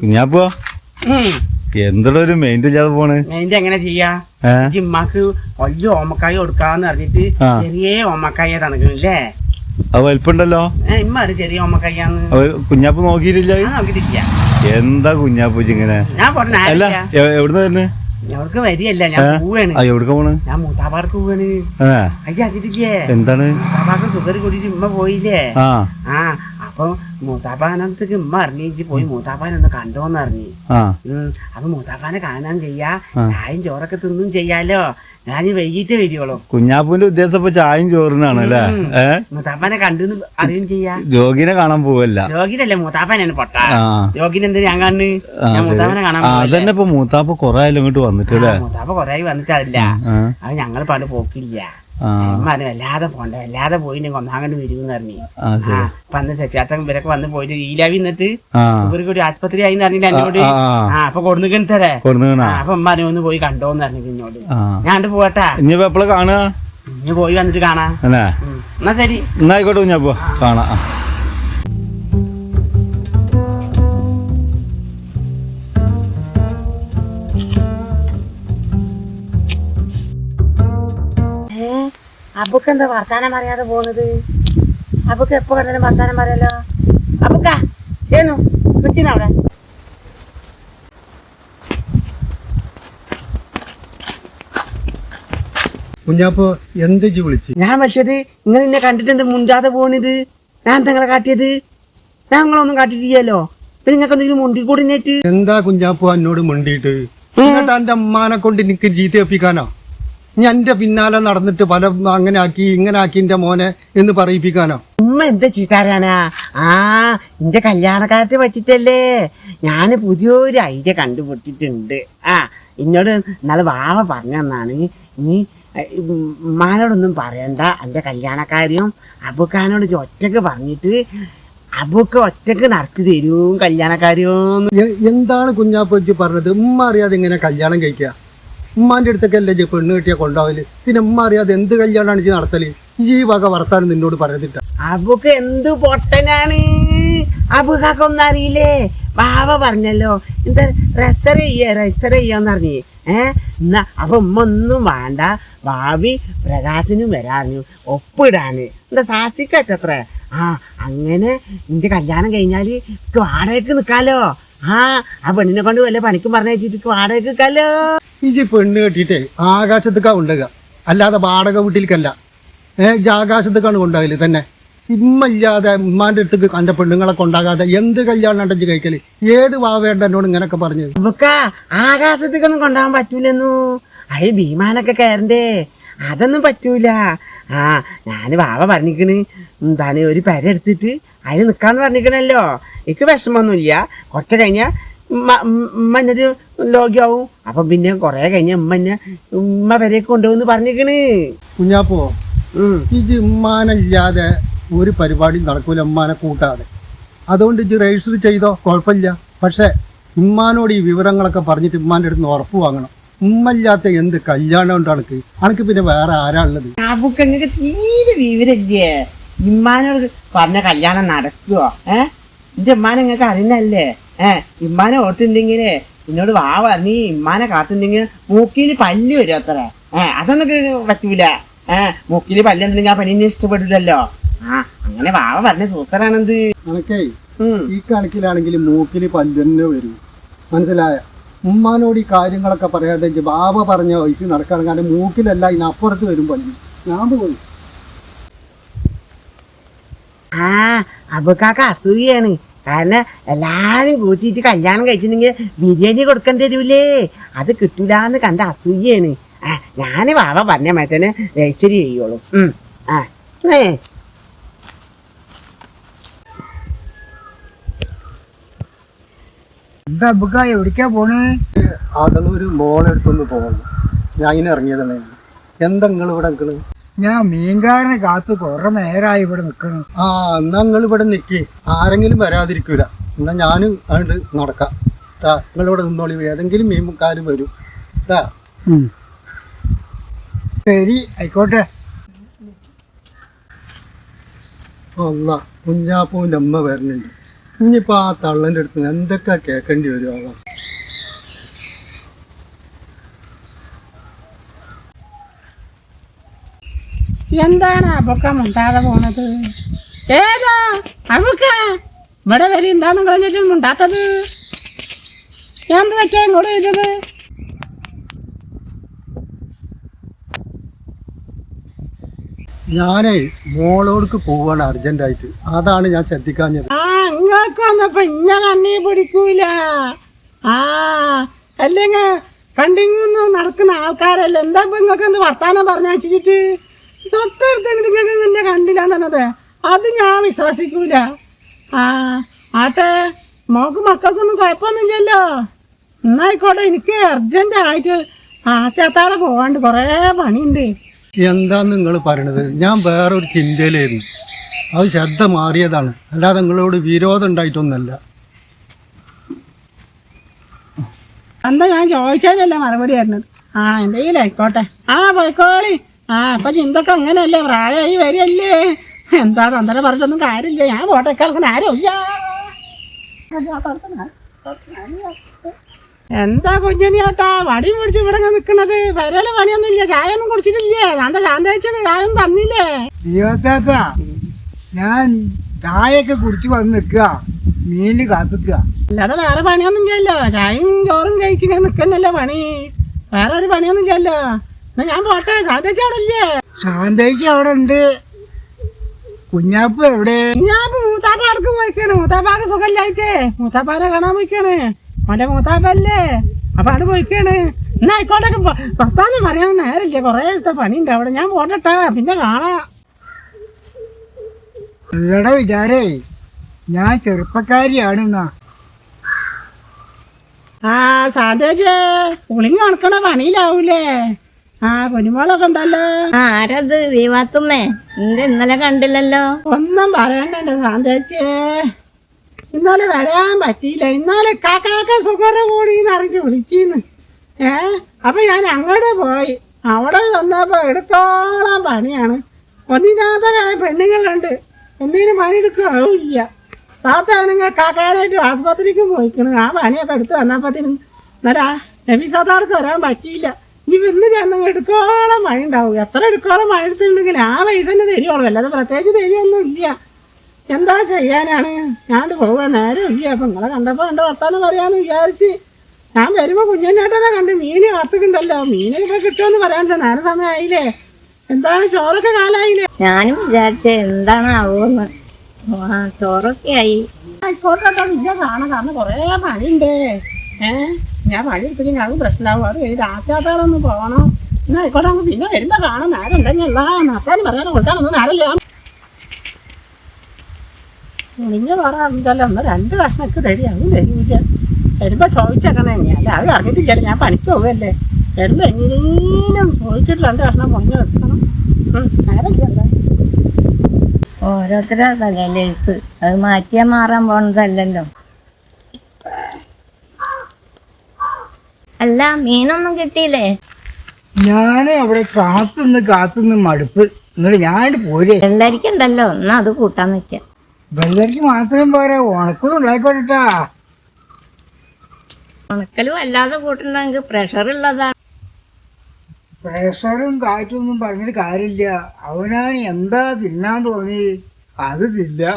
കുഞ്ഞാപ്പോ എന്തൊരു ഒരു മെയിൻ്റെ ഇല്ലാതെ പോണ്. മെയിൻ്റെ എങ്ങനെ ചെയ്യാ? ജിമ്മാക്ക് വലിയ ഓമക്കായ കൊടുക്കാന്ന് പറഞ്ഞിട്ട് ചെറിയ ഓമക്കായ തണുക്കണില്ലേ? അത് വലിപ്പുണ്ടല്ലോ. ഇമ്മ അത് ചെറിയ ഓമക്കായാന്ന്. കുഞ്ഞാപ്പ് നോക്കിയിട്ടില്ല? നോക്കിട്ടില്ല. എന്താ കുഞ്ഞാപ്പൂ ഇങ്ങനെ? അല്ല എവിടുന്ന് തന്നെ? ഞങ്ങൾക്ക് വരികയല്ല, ഞാൻ പോവാണ്. എവിടേക്ക് പോണ്? ഞാൻ മൂത്താപ്പാർക്ക് പോവാണ്. അയ്യ അറിയിട്ടില്ലേ? എന്താണ്? മൂത്താപ്പാക്ക് സുഗർ കൂടിയിട്ട് ഉമ്മ പോയില്ലേ? അപ്പൊ മൂത്താപ്പാനത്തേക്ക് ഉമ്മ അറിഞ്ഞിട്ട് പോയി മൂത്താപ്പാനൊന്ന് കണ്ടോന്ന് അറിഞ്ഞു. അപ്പൊ മൂത്താപ്പാനെ കാണാൻ ചെയ്യാ, ചായയും ചോറൊക്കെ തിന്നും ചെയ്യാലോ. ഞാൻ വൈകിട്ട് വരികയുള്ളൂ. കുഞ്ഞാപ്പൂന്റെ ഉദ്ദേശം ഇപ്പൊ ചായയും ചോറിനാണ് അല്ലേ? മൂത്താപ്പാനെ കണ്ടു അറിയും ചെയ്യാ. രോഗിനെ കാണാൻ പോവല്ല. രോഗിനല്ലേ മൂത്താപ്പാനാണ് പൊട്ട. രോഗിനെ എന്ത് ഞാൻ കാണുന്നു? ഞാൻ മൂത്താപ്പാനെ കാണാൻ അതന്നെ. ഇപ്പൊ മൂത്താപ്പ കൊറേ ആയാലും ഇങ്ങോട്ട് വന്നിട്ടില്ലേ? മൂത്താപ്പ കൊറേ വന്നിട്ടില്ല. അത് ഞങ്ങൾ പണ്ട് പോക്കില്ല. വല്ലാതെ പോണ്ട, വല്ലാതെ പോയി ഒന്നാങ്ങണ്ട് വരുമെന്ന് പറഞ്ഞു. അപ്പൊ അന്ന് സെഫിയാത്ത ഇവരൊക്കെ വന്ന് പോയിട്ട് ഈലാവി നിന്നിട്ട് സുഗർ ഒരു ആസ്പത്രി ആയി പറഞ്ഞില്ല എന്നോട്. അപ്പൊ കൊടുന്നിക്കണ തരേ. അപ്പൊ ഉമ്മ ഒന്ന് പോയി കണ്ടോന്ന് പറഞ്ഞു എന്നോട്. ഞാൻ പോവട്ടെ. ഇനി എപ്പോഴാ കാണുക? ഇനി പോയി വന്നിട്ട് കാണാം. എന്നാ ശരി. എന്നായിക്കോട്ടെ കുഞ്ഞാപ്പോ, കാണാം. അബുക്ക് എന്താ വർത്താനം പറയാതെ പോണത്? അബുക്ക് എപ്പോ കണ്ടാലും വർത്താനം പറയാലോ. അബുക്ക ഏനു അവിടെ? കുഞ്ഞാപ്പോ എന്ത് വിളിച്ചു? ഞാൻ വിളിച്ചത് നിങ്ങൾ എന്നെ കണ്ടിട്ട് എന്ത് മുണ്ടാതെ പോണിത്? ഞാൻ നിങ്ങളെ കാട്ടിയത്? ഞാൻ നിങ്ങളൊന്നും കാട്ടിട്ടില്ലല്ലോ. പിന്നെ നിങ്ങൾക്ക് എന്തെങ്കിലും മുണ്ടി കൂടിനേറ്റ്? എന്താ കുഞ്ഞാപ്പോ എന്നോട് മുണ്ടിയിട്ട്? എന്നിട്ട് എന്റെ അമ്മാനെ കൊണ്ട് എനിക്ക് ജീത്ത വെപ്പിക്കാനോ? ഞാൻ എന്റെ പിന്നാലെ നടന്നിട്ട് പല അങ്ങനെ ആക്കി ഇങ്ങനെ ആക്കി എന്റെ മോനെ എന്ന് പറയിപ്പിക്കാനോ? ഉമ്മ എന്താ ചീത്താരാനാ? എന്റെ കല്യാണക്കാലത്തെ പറ്റിട്ടല്ലേ ഞാന് പുതിയൊരു ഐഡിയ കണ്ടുപിടിച്ചിട്ടുണ്ട്. എന്നോട് ഇന്നാളെ വാവ പറഞ്ഞെന്നാണ്, നീ ഉമ്മാനോടൊന്നും പറയണ്ട, എന്റെ കല്യാണക്കാരിയും അബുക്കാനോട് ഒറ്റക്ക് പറഞ്ഞിട്ട് അബുക്ക് ഒറ്റക്ക് നടത്തി തരും കല്യാണക്കാരിയും. എന്താണ് കുഞ്ഞാപ്പച്ചി പറഞ്ഞത്? ഉമ്മ അറിയാതെ എങ്ങനെ കല്യാണം കഴിക്കുക? ഉമ്മാന്റെ അടുത്തൊക്കെ അല്ലേ പെണ്ണ് കെട്ടിയാ കൊണ്ടാവല്? പിന്നെ ഉമ്മ അറിയാതെ എന്ത് കല്യാണമാണ് ഈ നടത്തല്? ഈ വക വർത്താനം നിന്നോട് പറയുന്നിട്ട. അബുക്ക് എന്ത് പൊട്ടനാണ്, അബുക്കൊന്നും അറിയില്ലേ? വാവ പറഞ്ഞല്ലോ എന്താ റെസർ ചെയ്യാന്ന് പറഞ്ഞേ. എന്നാ അപ്പൊ ഉമ്മ ഒന്നും വേണ്ട, ഭാവി പ്രകാശനും വരാറിഞ്ഞു ഒപ്പിടാന്. എന്താ സാസിക്കത്ര? അങ്ങനെ നിന്റെ കല്യാണം കഴിഞ്ഞാല് വാടകയ്ക്ക് നിക്കാലോ. ആ പെണ്ണിനെ കൊണ്ട് വല്ല പണിക്കും പറഞ്ഞിട്ട് വാടകയ്ക്ക് നിക്കാലോ. ഈ പെണ്ണ് കെട്ടിയിട്ടേ ആകാശത്തേക്കാ കൊണ്ടുക, അല്ലാതെ വാടക വീട്ടിലേക്കല്ല. ആകാശത്തേക്കാണ് കൊണ്ടാകല് തന്നെ. ഇമ്മല്ലാതെ ഉമ്മാന്റെ അടുത്തേക്ക് കണ്ട പെണ്ണുങ്ങളെ കൊണ്ടാകാതെ എന്ത് കല്യാണം ഉണ്ടെങ്കിൽ കഴിക്കല്? ഏത് വാവേണ്ട എന്നോട് ഇങ്ങനൊക്കെ പറഞ്ഞത്? നമുക്ക് ആകാശത്തേക്കൊന്നും കൊണ്ടുപോകാൻ പറ്റൂലെന്നു. അയ്യ ഭീമാനൊക്കെ കയറണ്ടേ, അതൊന്നും പറ്റൂല. ഞാന് വാവ പറഞ്ഞിക്കണ് എന്താണ് ഒരു പെര എടുത്തിട്ട് അതിന് നിക്കാന്ന് പറഞ്ഞിക്കണല്ലോ. എനിക്ക് വിഷമൊന്നുമില്ല. കുറച്ച് കഴിഞ്ഞാൽ ഉമ്മ എന്നൊരു ലോഗ്യാവും. അപ്പൊ പിന്നെ കൊറേ കഴിഞ്ഞ ഉമ്മ പെരേക്ക് കൊണ്ടുപോകുന്ന് പറഞ്ഞിക്കണ്. കുഞ്ഞാപ്പോ ഇജ് ഉമ്മാനല്ലാതെ ഒരു പരിപാടി നടക്കൂല ഉമ്മാനെ കൂട്ടാതെ. അതുകൊണ്ട് ഇജ് രജിസ്റ്റർ ചെയ്തോ, കുഴപ്പമില്ല. പക്ഷെ ഉമ്മാനോട് ഈ വിവരങ്ങളൊക്കെ പറഞ്ഞിട്ട് ഉമ്മാന്റെ അടുത്ത് നിന്ന് ഉറപ്പ് വാങ്ങണം. ഉമ്മല്ലാത്ത എന്ത് കല്യാണം ഉണ്ട് അനക്ക്? അനക്ക് പിന്നെ വേറെ ആരാ ഉള്ളത്? നിങ്ങൾക്ക് തീരെ വിവരല്ലേ? ഇമ്മാനോട് പറഞ്ഞ കല്യാണം നടക്കുവോ? എന്റെ ഉമ്മാനെ നിങ്ങൾക്ക് അറിയുന്നല്ലേ? ഇമ്മാനെ ഓർത്തിണ്ടെങ്കിലേ എന്നോട് വാവ നീ ഇമ്മാനെ കാത്തുണ്ടെങ്കിൽ മൂക്കില് പല്ല് വരും അത്ര. അതൊന്നും പറ്റൂല. മൂക്കില് പല്ല് എന്തെങ്കിലും ആ പനിനെ ഇഷ്ടപ്പെടില്ലല്ലോ. അങ്ങനെ വാവ പറഞ്ഞ സൂത്രനാണെന്ത്. അനക്കേ ഈ കണക്കിലാണെങ്കിൽ മൂക്കില് പല്ല് തന്നെ വരും, മനസ്സിലായ? ഉമ്മാനോട് ഈ കാര്യങ്ങളൊക്കെ പറയാതെ ബാബ പറഞ്ഞ വഴിക്ക് നടക്കുകയാണ്. കാരണം മൂക്കിലല്ല ഇതിനപ്പുറത്ത് വരും പല്ല്. ഞാൻ പോയി. അബുക്കാക്ക അസൂയാണ്. കാരണം എല്ലാരും കൂട്ടിയിട്ട് കല്യാണം കഴിച്ചിട്ടുണ്ടെങ്കിൽ ബിരിയാണി കൊടുക്കേണ്ടി വരൂലേ? അത് കിട്ടൂലെന്ന് കണ്ട അസൂയാണ്. ഞാന് വാവ പറഞ്ഞ മാറ്റനെ രജിസ്റ്റർ ചെയ്യുള്ളൂ. എന്താ അബുക്ക എവിടേക്കാ പോണ്? അതൊരു മോളെടുത്തൊന്ന് പോകണം. ഞാൻ ഇങ്ങനെ ഇറങ്ങിയതാണ്. എന്താ നിങ്ങൾ ഇവിടെ നിൽക്കണ്? ഞാൻ മീൻകാരനെ കാത്ത് കുറെ നേരമായി ഇവിടെ നിൽക്കണം. എന്നാ നിങ്ങൾ ഇവിടെ നിൽക്കി, ആരെങ്കിലും വരാതിരിക്കൂല. എന്നാ ഞാനും അതുകൊണ്ട് നടക്കാം. നിങ്ങളിവിടെ നിന്നോളി, ഏതെങ്കിലും മീൻകാർ വരും. ശരി ആയിക്കോട്ടെ. അല്ല കുഞ്ഞാപ്പൂവിൻ്റെ അമ്മ വരുന്നുണ്ട്. ഇനിയിപ്പോൾ ആ തള്ളൻ്റെ അടുത്ത് എന്തൊക്കെ കേൾക്കേണ്ടി വരും ആളാ. എന്താണ് അബക്ക മുണ്ടാതെ പോണത്? ഏതാ അബക്ക ഇവിടെ വരെ എന്താന്ന് കളഞ്ഞിട്ട് മുണ്ടാത്തത്? എന്ത് വെച്ചാ ഇങ്ങോട്ട് ചെയ്തത്? ഞാനേ മോളോടക്ക് പോവാണ് അർജന്റായിട്ട്, അതാണ് ഞാൻ ശ്രദ്ധിക്കാഞ്ഞത്. ആ നിങ്ങൾക്ക് വന്നപ്പോ ഇന്ന കണ്ണി പിടിക്കൂല. ആ അല്ലെങ്കിൽ കണ്ടിങ്ങൊന്നും നടക്കുന്ന ആൾക്കാരല്ല. എന്താ ഇപ്പൊ നിങ്ങൾക്ക് എന്ത് വർത്താനം പറഞ്ഞിട്ട് തൊട്ടടുത്ത് നിങ്ങൾക്ക് നിന്നെ കണ്ടില്ലാന്നത്? അത് ഞാൻ വിശ്വസിക്കൂല. ആ ആട്ടെ, മോക്ക് മക്കൾക്കൊന്നും കുഴപ്പമൊന്നുമില്ലല്ലോ. എന്നായിക്കോട്ടെ, എനിക്ക് അർജന്റായിട്ട് ആശാത്താടെ പോകാണ്ട് കുറേ പണിയുണ്ട്. എന്താന്ന് നിങ്ങൾ പറയണത്? ഞാൻ വേറൊരു ചിന്തയിലായിരുന്നു, അത് ശ്രദ്ധ മാറിയതാണ്, അല്ലാതെ നിങ്ങളോട് വിരോധം ഉണ്ടായിട്ടൊന്നല്ല. എന്താ ഞാൻ ചോദിച്ചാലല്ലേ മറുപടി തരുന്നത്? ആ എന്തെങ്കിലും ആയിക്കോട്ടെ. ആ പോയിക്കോളി. ആ ഇപ്പൊ ചിന്തൊക്കെ അങ്ങനെയല്ലേ, പ്രായമായി വരികയല്ലേ. എന്താ തന്തര പറഞ്ഞിട്ടൊന്നും കാര്യമില്ല. ഞാൻ പോട്ടെ, കളിക്കുന്ന ആരും ഇല്ല. എന്താ കുഞ്ഞുണ്ണിയേട്ടാ വടി പിടിച്ച് ഇവിടെ നിൽക്കണത്? വരയിലെ പണിയൊന്നും ഇല്ല, ചായ ഒന്നും കുടിച്ചിട്ടില്ലേ? ശാന്തേച്ചത് ചായ ഒന്നും തന്നില്ലേ? ദൈവത്താത്ത, ഞാൻ ചായയൊക്കെ കുടിച്ച് വന്ന് നിൽക്കുക, മീനിന് കാത്തിക്കുക. അല്ലാതെ വേറെ പണിയൊന്നും ഇല്ലല്ലോ. ചായയും ചോറും കഴിച്ചിങ്ങനെ നിൽക്കുന്നല്ലേ പണി. വേറെ ഒരു പണിയൊന്നും ഇല്ലല്ലോ. എന്നാ ഞാൻ പോട്ടെ, ശാന്തേച്ചി അവിടെ ഇല്ലേ? ശാന്തേച്ചി അവിടെ ഉണ്ട്. കുഞ്ഞാപ്പ് എവിടെ? ഞാൻ മൂത്താപ്പ അടുക്ക് പോയിക്കാണ്. മൂത്താപ്പാക്ക് സുഖമില്ലായിട്ടേ മൂത്താപ്പാനെ കാണാൻ പോയിക്കാണ്. അവന്റെ മൂത്താപ്പല്ലേ, അപ്പൊ അവിടെ പോയിക്കാണ്. എന്നാ ആയിക്കോട്ടെ, ഭർത്താവിനെ പറയാൻ നേരില്ല, കുറേ ദിവസത്തെ പണിയുണ്ട് അവിടെ. ഞാൻ പോട്ടെട്ടാ, പിന്നെ കാണാം. ഉള്ളടെ വിചാരേ ഞാൻ ചെറുപ്പക്കാരിയാണെന്നാ. ആ സാന്തേച്ചേ, പുളിങ്ങ ഉണക്കണ പണിയിലാവൂലേ? ആ പൊന്നുമോളൊക്കെ ഉണ്ടല്ലോ. ആരത് വീവാത്തുമ്മേ? ഇന്നലെ കണ്ടില്ലല്ലോ. ഒന്നും പറയണ്ട സാന്തേച്ചേ, ഇന്നലെ വരാൻ പറ്റിയില്ല. ഇന്നലെ കാക്കാക്ക സുഖര കൂടിന്ന് അറിഞ്ഞിട്ട് വിളിച്ചിന്ന്. അപ്പൊ ഞാൻ അങ്ങോട്ട് പോയി. അവിടെ വന്നപ്പോ എടുത്തോളം പണിയാണ്. ഒന്നിനാഥരായ പെണ്ണുങ്ങളുണ്ട്, എന്തിനും പണിയെടുക്കാവില്ല. താത്താണെങ്കിൽ കാക്കാനായിട്ട് ആസ്പത്രിക്ക് പോയിക്കണ്. ആ പണിയൊക്കെ എടുത്ത് വന്നപ്പത്തിന് എന്നാലാ നബിസാദാർക്ക് വരാൻ പറ്റിയില്ല. ഇനി ഇന്ന് ചെന്ന് എടുക്കോളം പണി ഉണ്ടാവും. എത്ര എടുക്കോളം പണി എടുത്തിട്ടുണ്ടെങ്കിൽ ആ പൈസ തന്നെ തരുവുള്ളൂ, അല്ലാതെ പ്രത്യേകിച്ച് തരികയൊന്നും ഇല്ല. എന്താ ചെയ്യാനാണ്? ഞാൻ പോവാൻ നേരം ഇല്ല. അപ്പം നിങ്ങളെ കണ്ടപ്പോൾ എൻ്റെ വർത്താനം പറയാമെന്ന് വിചാരിച്ച് ഞാൻ വരുമ്പോൾ കുഞ്ഞുണ്ണേട്ടനെ കണ്ട് മീൻ കാത്തുക്കുണ്ടല്ലോ. മീനൊക്കെ കിട്ടുമെന്ന് പറയാനുണ്ടോ? നേരം സമയമായില്ലേ? എന്താണ് ചോറൊക്കെ കാലായില്ലേ? ഞാനും വിചാരിച്ചേ എന്താണ് ആവോന്ന്. ചോറൊക്കെ ആയി. ആയിക്കോട്ടെ, പിന്നെ കാണാം. കാരണം കുറേ പണിയുണ്ട്. ഞാൻ പണി എടുത്തിട്ട് ഞങ്ങൾക്ക് പ്രശ്നമാകും. അത് കഴിഞ്ഞ് ആശാത്താളൊന്ന് പോകണം. എന്നാ ആയിക്കോട്ടെ, നമുക്ക് പിന്നെ വരുമ്പോൾ കാണാം. നേരം ഉണ്ടെങ്കിൽ എല്ലാ നടത്താനും പറയാനും കൊടുക്കാനൊന്നും നേരമില്ല. നിങ്ങൾ പറയാറുണ്ടല്ലോ, ഒന്ന് 2 കഷ്ണക്ക് തരി, അതും തരില്ല. വരുമ്പോൾ ചോദിച്ചേക്കണേ. അല്ല അത് അറിഞ്ഞിട്ടില്ല, ഞാൻ പണിക്ക് പോകല്ലേ. വരുമ്പോൾ എങ്ങനെയും ചോദിച്ചിട്ട് 2 കഷ്ണം പൊങ്ങി എടുക്കണം. നേരമില്ല. എന്താ ഓരോരുത്തരുടെ തലയിലെഴുത്ത്, അത് മാറ്റിയാൽ മാറാൻ പോണതല്ലല്ലോ. അല്ല, മീനൊന്നും കിട്ടിയില്ലേ? ഞാൻ അവിടെ കാത്തുനിന്ന് മടുപ്പ്. എന്നിട്ട് ഞാൻ പോരേ. വെള്ളരിക്കുണ്ടല്ലോ, എന്നാ അത് കൂട്ടാൻ വെക്കാം. വെള്ളരിക്ക് മാത്രം പോരാ, ഉണക്കൊന്നും ഉണ്ടായിക്കോട്ടാ. ഉണക്കലും അല്ലാതെ കൂട്ടുണ്ടെങ്കിൽ പ്രഷർ ഉള്ളതാണ്. പ്രഷറും കാറ്റൊന്നും പറഞ്ഞിട്ട് കാര്യമില്ല. അവനാണ് എന്താ തിന്നാൻ തോന്നി അത് തില്ല.